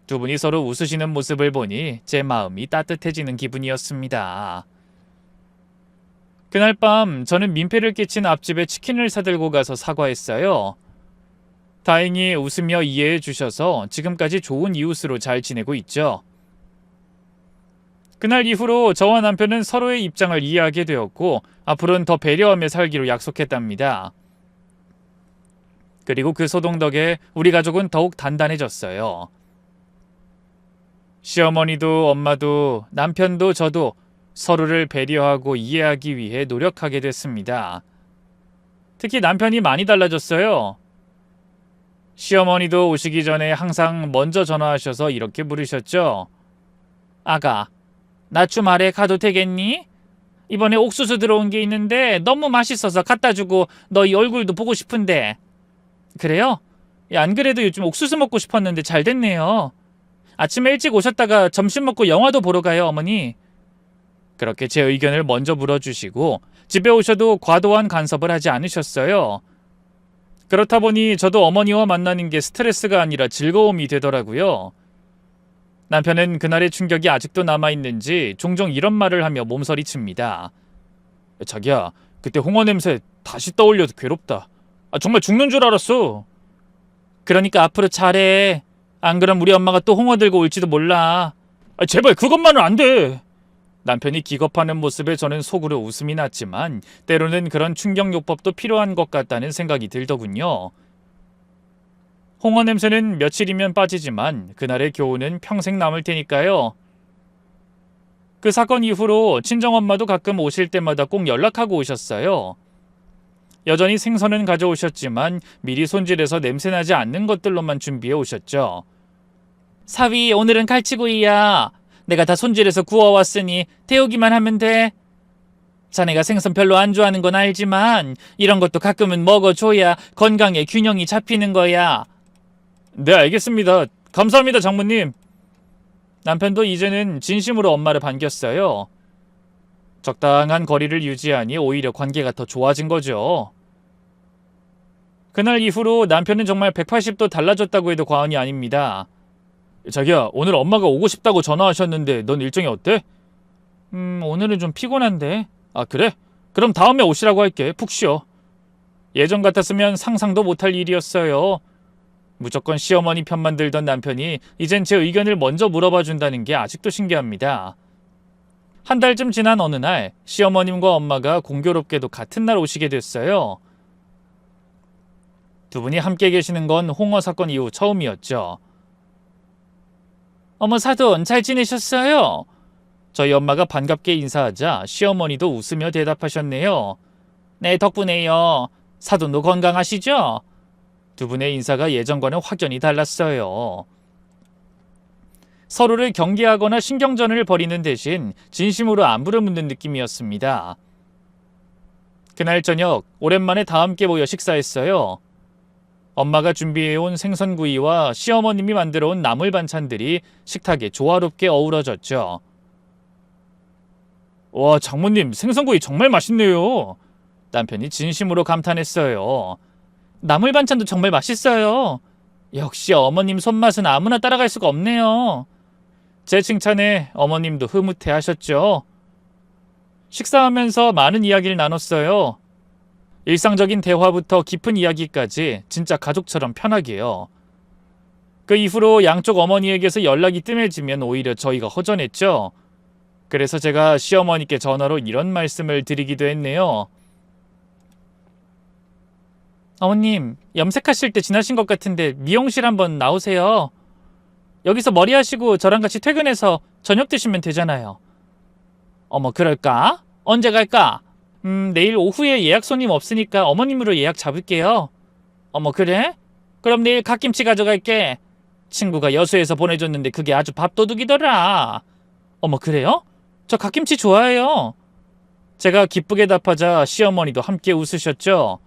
두 분이 서로 웃으시는 모습을 보니 제 마음이 따뜻해지는 기분이었습니다. 그날 밤 저는 민폐를 끼친 앞집에 치킨을 사들고 가서 사과했어요. 다행히 웃으며 이해해 주셔서 지금까지 좋은 이웃으로 잘 지내고 있죠. 그날 이후로 저와 남편은 서로의 입장을 이해하게 되었고 앞으로는 더 배려하며 살기로 약속했답니다. 그리고 그 소동 덕에 우리 가족은 더욱 단단해졌어요. 시어머니도 엄마도 남편도 저도 서로를 배려하고 이해하기 위해 노력하게 됐습니다. 특히 남편이 많이 달라졌어요. 시어머니도 오시기 전에 항상 먼저 전화하셔서 이렇게 물으셨죠. 아가, 나 주말에 가도 되겠니? 이번에 옥수수 들어온 게 있는데 너무 맛있어서 갖다 주고 너희 얼굴도 보고 싶은데. 그래요? 안 그래도 요즘 옥수수 먹고 싶었는데 잘 됐네요. 아침에 일찍 오셨다가 점심 먹고 영화도 보러 가요, 어머니. 그렇게 제 의견을 먼저 물어주시고 집에 오셔도 과도한 간섭을 하지 않으셨어요. 그렇다 보니 저도 어머니와 만나는 게 스트레스가 아니라 즐거움이 되더라고요. 남편은 그날의 충격이 아직도 남아있는지 종종 이런 말을 하며 몸서리칩니다. 자기야, 그때 홍어 냄새 다시 떠올려도 괴롭다. 정말 죽는 줄 알았어. 그러니까 앞으로 잘해. 안 그럼 우리 엄마가 또 홍어 들고 올지도 몰라. 제발 그것만은 안 돼. 남편이 기겁하는 모습에 저는 속으로 웃음이 났지만 때로는 그런 충격요법도 필요한 것 같다는 생각이 들더군요. 홍어 냄새는 며칠이면 빠지지만 그날의 교훈은 평생 남을 테니까요. 그 사건 이후로 친정엄마도 가끔 오실 때마다 꼭 연락하고 오셨어요. 여전히 생선은 가져오셨지만 미리 손질해서 냄새나지 않는 것들로만 준비해 오셨죠. 사위, 오늘은 갈치구이야. 내가 다 손질해서 구워왔으니 데우기만 하면 돼. 자네가 생선 별로 안 좋아하는 건 알지만 이런 것도 가끔은 먹어줘야 건강에 균형이 잡히는 거야. 네, 알겠습니다. 감사합니다, 장모님. 남편도 이제는 진심으로 엄마를 반겼어요. 적당한 거리를 유지하니 오히려 관계가 더 좋아진 거죠. 그날 이후로 남편은 정말 180도 달라졌다고 해도 과언이 아닙니다. 자기야, 오늘 엄마가 오고 싶다고 전화하셨는데 넌 일정이 어때? 오늘은 좀 피곤한데. 그래? 그럼 다음에 오시라고 할게. 푹 쉬어. 예전 같았으면 상상도 못할 일이었어요. 무조건 시어머니 편만 들던 남편이 이젠 제 의견을 먼저 물어봐 준다는 게 아직도 신기합니다. 한 달쯤 지난 어느 날 시어머님과 엄마가 공교롭게도 같은 날 오시게 됐어요. 두 분이 함께 계시는 건 홍어 사건 이후 처음이었죠. 어머, 사돈 잘 지내셨어요? 저희 엄마가 반갑게 인사하자 시어머니도 웃으며 대답하셨네요. 네, 덕분에요. 사돈도 건강하시죠? 두 분의 인사가 예전과는 확연히 달랐어요. 서로를 경계하거나 신경전을 벌이는 대신 진심으로 안부를 묻는 느낌이었습니다. 그날 저녁 오랜만에 다 함께 모여 식사했어요. 엄마가 준비해온 생선구이와 시어머님이 만들어온 나물 반찬들이 식탁에 조화롭게 어우러졌죠. 와, 장모님 생선구이 정말 맛있네요. 남편이 진심으로 감탄했어요. 나물 반찬도 정말 맛있어요. 역시 어머님 손맛은 아무나 따라갈 수가 없네요. 제 칭찬에 어머님도 흐뭇해하셨죠. 식사하면서 많은 이야기를 나눴어요. 일상적인 대화부터 깊은 이야기까지 진짜 가족처럼 편하게요. 그 이후로 양쪽 어머니에게서 연락이 뜸해지면 오히려 저희가 허전했죠. 그래서 제가 시어머니께 전화로 이런 말씀을 드리기도 했네요. 어머님, 염색하실 때 지나신 것 같은데 미용실 한번 나오세요. 여기서 머리 하시고 저랑 같이 퇴근해서 저녁 드시면 되잖아요. 어머, 그럴까? 언제 갈까? 내일 오후에 예약 손님 없으니까 어머님으로 예약 잡을게요. 어머, 그래? 그럼 내일 갓김치 가져갈게. 친구가 여수에서 보내줬는데 그게 아주 밥도둑이더라. 어머, 그래요? 저 갓김치 좋아해요. 제가 기쁘게 답하자 시어머니도 함께 웃으셨죠.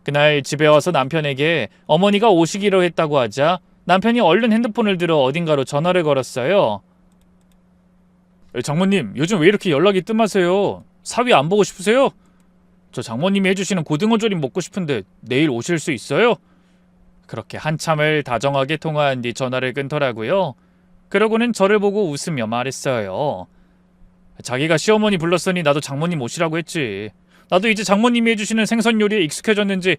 그날 집에 와서 남편에게 어머니가 오시기로 했다고 하자 남편이 얼른 핸드폰을 들어 어딘가로 전화를 걸었어요. 장모님, 요즘 왜 이렇게 연락이 뜸하세요? 사위 안 보고 싶으세요? 저 장모님이 해주시는 고등어조림 먹고 싶은데 내일 오실 수 있어요? 그렇게 한참을 다정하게 통화한 뒤 전화를 끊더라고요. 그러고는 저를 보고 웃으며 말했어요. 자기가 시어머니 불렀으니 나도 장모님 오시라고 했지. 나도 이제 장모님이 해주시는 생선 요리에 익숙해졌는지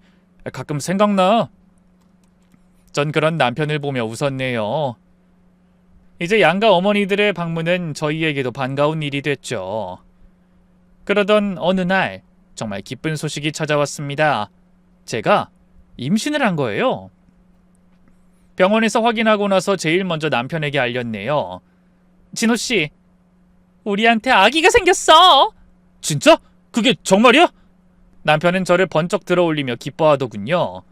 가끔 생각나. 전 그런 남편을 보며 웃었네요. 이제 양가 어머니들의 방문은 저희에게도 반가운 일이 됐죠. 그러던 어느 날 정말 기쁜 소식이 찾아왔습니다. 제가 임신을 한 거예요. 병원에서 확인하고 나서 제일 먼저 남편에게 알렸네요. 진호씨, 우리한테 아기가 생겼어. 진짜? 그게 정말이야? 남편은 저를 번쩍 들어올리며 기뻐하더군요.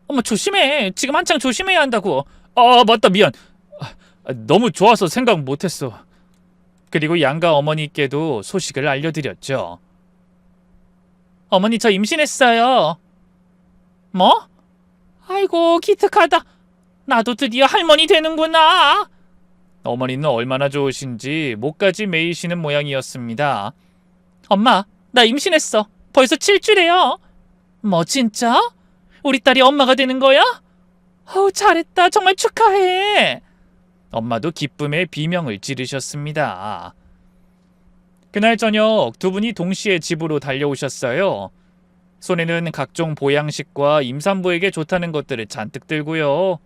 어머, 조심해. 지금 한창 조심해야 한다고. 맞다, 미안. 너무 좋아서 생각 못했어. 그리고 양가 어머니께도 소식을 알려드렸죠. 어머니, 저 임신했어요. 뭐? 아이고, 기특하다. 나도 드디어 할머니 되는구나. 어머니는 얼마나 좋으신지 목까지 메이시는 모양이었습니다. 엄마, 나 임신했어. 벌써 7주래요. 뭐 진짜? 우리 딸이 엄마가 되는 거야? 잘했다. 정말 축하해. 엄마도 기쁨에 비명을 지르셨습니다. 그날 저녁 두 분이 동시에 집으로 달려오셨어요. 손에는 각종 보양식과 임산부에게 좋다는 것들을 잔뜩 들고요.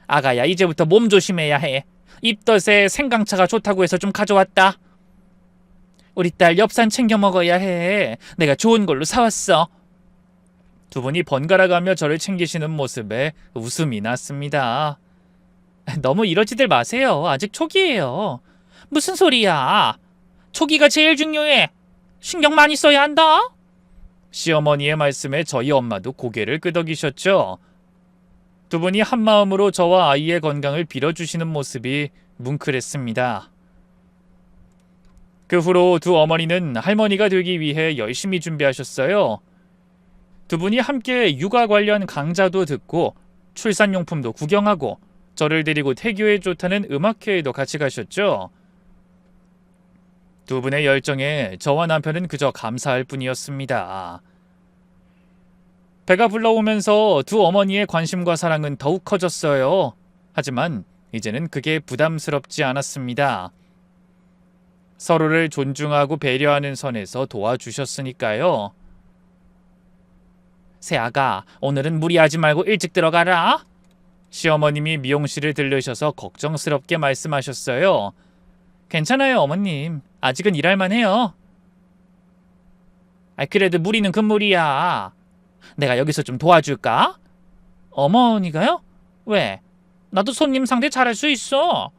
아가야, 이제부터 몸 조심해야 해. 입덧에 생강차가 좋다고 해서 좀 가져왔다. 우리 딸 엽산 챙겨 먹어야 해. 내가 좋은 걸로 사왔어. 두 분이 번갈아가며 저를 챙기시는 모습에 웃음이 났습니다. 너무 이러지들 마세요. 아직 초기예요. 무슨 소리야. 초기가 제일 중요해. 신경 많이 써야 한다. 시어머니의 말씀에 저희 엄마도 고개를 끄덕이셨죠. 두 분이 한마음으로 저와 아이의 건강을 빌어주시는 모습이 뭉클했습니다. 그 후로 두 어머니는 할머니가 되기 위해 열심히 준비하셨어요. 두 분이 함께 육아 관련 강좌도 듣고 출산용품도 구경하고 저를 데리고 태교에 좋다는 음악회에도 같이 가셨죠. 두 분의 열정에 저와 남편은 그저 감사할 뿐이었습니다. 배가 불러오면서 두 어머니의 관심과 사랑은 더욱 커졌어요. 하지만 이제는 그게 부담스럽지 않았습니다. 서로를 존중하고 배려하는 선에서 도와주셨으니까요. 새아가, 오늘은 무리하지 말고 일찍 들어가라. 시어머님이 미용실을 들르셔서 걱정스럽게 말씀하셨어요. 괜찮아요, 어머님. 아직은 일할만 해요. 그래도 무리는 금물이야. 내가 여기서 좀 도와줄까? 어머니가요? 왜? 나도 손님 상대 잘할 수 있어.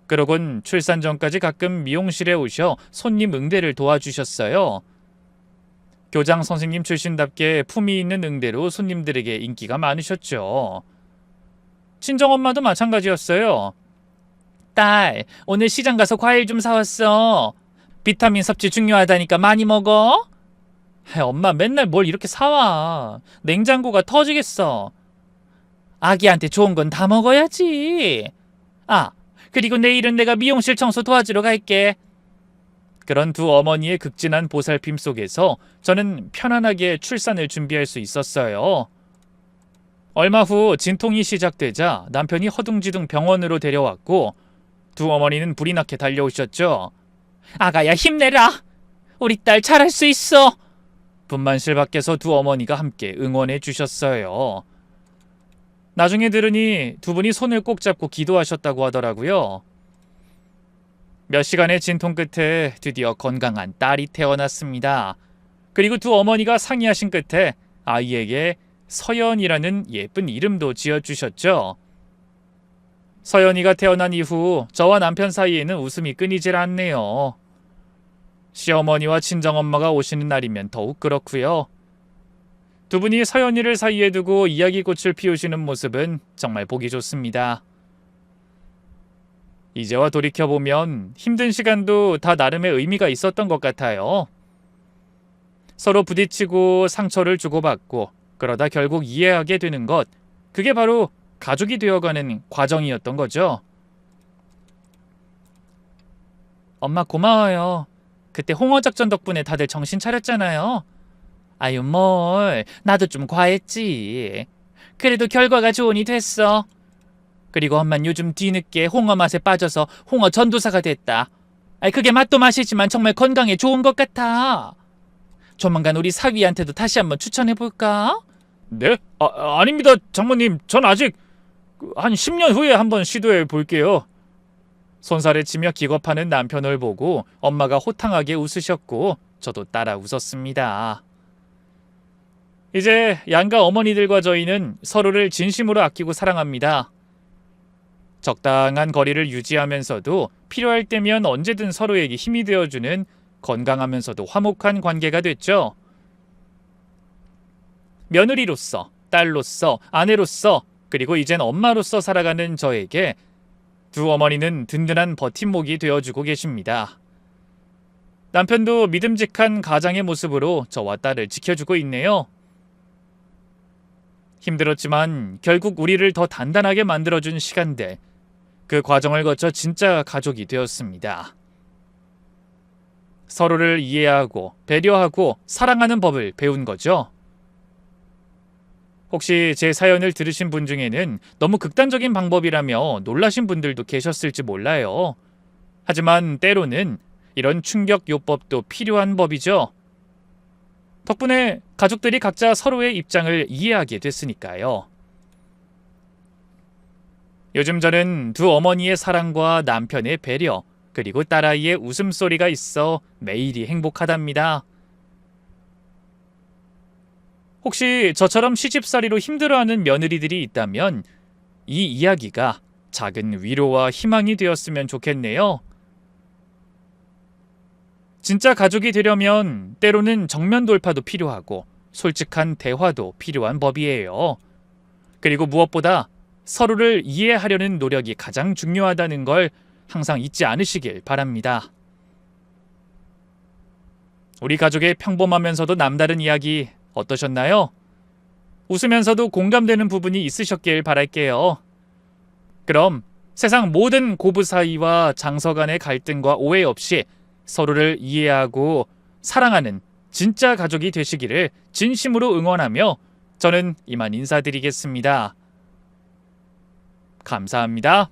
그러곤 출산 전까지 가끔 미용실에 오셔 손님 응대를 도와주셨어요. 교장 선생님 출신답게 품위 있는 응대로 손님들에게 인기가 많으셨죠. 친정엄마도 마찬가지였어요. 딸, 오늘 시장 가서 과일 좀 사왔어. 비타민 섭취 중요하다니까 많이 먹어. 엄마 맨날 뭘 이렇게 사와. 냉장고가 터지겠어. 아기한테 좋은 건 다 먹어야지. 그리고 내일은 내가 미용실 청소 도와주러 갈게. 그런 두 어머니의 극진한 보살핌 속에서 저는 편안하게 출산을 준비할 수 있었어요. 얼마 후 진통이 시작되자 남편이 허둥지둥 병원으로 데려왔고 두 어머니는 불이 나게 달려오셨죠. 아가야, 힘내라. 우리 딸 잘할 수 있어. 분만실 밖에서 두 어머니가 함께 응원해 주셨어요. 나중에 들으니 두 분이 손을 꼭 잡고 기도하셨다고 하더라고요. 몇 시간의 진통 끝에 드디어 건강한 딸이 태어났습니다. 그리고 두 어머니가 상의하신 끝에 아이에게 서연이라는 예쁜 이름도 지어주셨죠. 서연이가 태어난 이후 저와 남편 사이에는 웃음이 끊이질 않네요. 시어머니와 친정엄마가 오시는 날이면 더욱 그렇고요. 두 분이 서연이를 사이에 두고 이야기꽃을 피우시는 모습은 정말 보기 좋습니다. 이제와 돌이켜보면 힘든 시간도 다 나름의 의미가 있었던 것 같아요. 서로 부딪히고 상처를 주고받고 그러다 결국 이해하게 되는 것, 그게 바로 가족이 되어가는 과정이었던 거죠. 엄마 고마워요. 그때 홍어 작전 덕분에 다들 정신 차렸잖아요. 아유, 뭘. 나도 좀 과했지. 그래도 결과가 좋으니 됐어. 그리고 엄만 요즘 뒤늦게 홍어 맛에 빠져서 홍어 전도사가 됐다. 아이, 그게 맛도 맛이지만 정말 건강에 좋은 것 같아. 조만간 우리 사위한테도 다시 한번 추천해볼까? 네? 아닙니다, 장모님. 전 아직 한 10년 후에 한번 시도해 볼게요. 손살에 치며 기겁하는 남편을 보고 엄마가 호탕하게 웃으셨고 저도 따라 웃었습니다. 이제 양가 어머니들과 저희는 서로를 진심으로 아끼고 사랑합니다. 적당한 거리를 유지하면서도 필요할 때면 언제든 서로에게 힘이 되어주는 건강하면서도 화목한 관계가 됐죠. 며느리로서, 딸로서, 아내로서, 그리고 이젠 엄마로서 살아가는 저에게 두 어머니는 든든한 버팀목이 되어주고 계십니다. 남편도 믿음직한 가장의 모습으로 저와 딸을 지켜주고 있네요. 힘들었지만 결국 우리를 더 단단하게 만들어준 시간들, 그 과정을 거쳐 진짜 가족이 되었습니다. 서로를 이해하고 배려하고 사랑하는 법을 배운 거죠. 혹시 제 사연을 들으신 분 중에는 너무 극단적인 방법이라며 놀라신 분들도 계셨을지 몰라요. 하지만 때로는 이런 충격 요법도 필요한 법이죠. 덕분에 가족들이 각자 서로의 입장을 이해하게 됐으니까요. 요즘 저는 두 어머니의 사랑과 남편의 배려, 그리고 딸아이의 웃음소리가 있어 매일이 행복하답니다. 혹시 저처럼 시집살이로 힘들어하는 며느리들이 있다면 이 이야기가 작은 위로와 희망이 되었으면 좋겠네요. 진짜 가족이 되려면 때로는 정면 돌파도 필요하고 솔직한 대화도 필요한 법이에요. 그리고 무엇보다 서로를 이해하려는 노력이 가장 중요하다는 걸 항상 잊지 않으시길 바랍니다. 우리 가족의 평범하면서도 남다른 이야기 어떠셨나요? 웃으면서도 공감되는 부분이 있으셨길 바랄게요. 그럼 세상 모든 고부 사이와 장서 간의 갈등과 오해 없이 서로를 이해하고 사랑하는 진짜 가족이 되시기를 진심으로 응원하며 저는 이만 인사드리겠습니다. 감사합니다.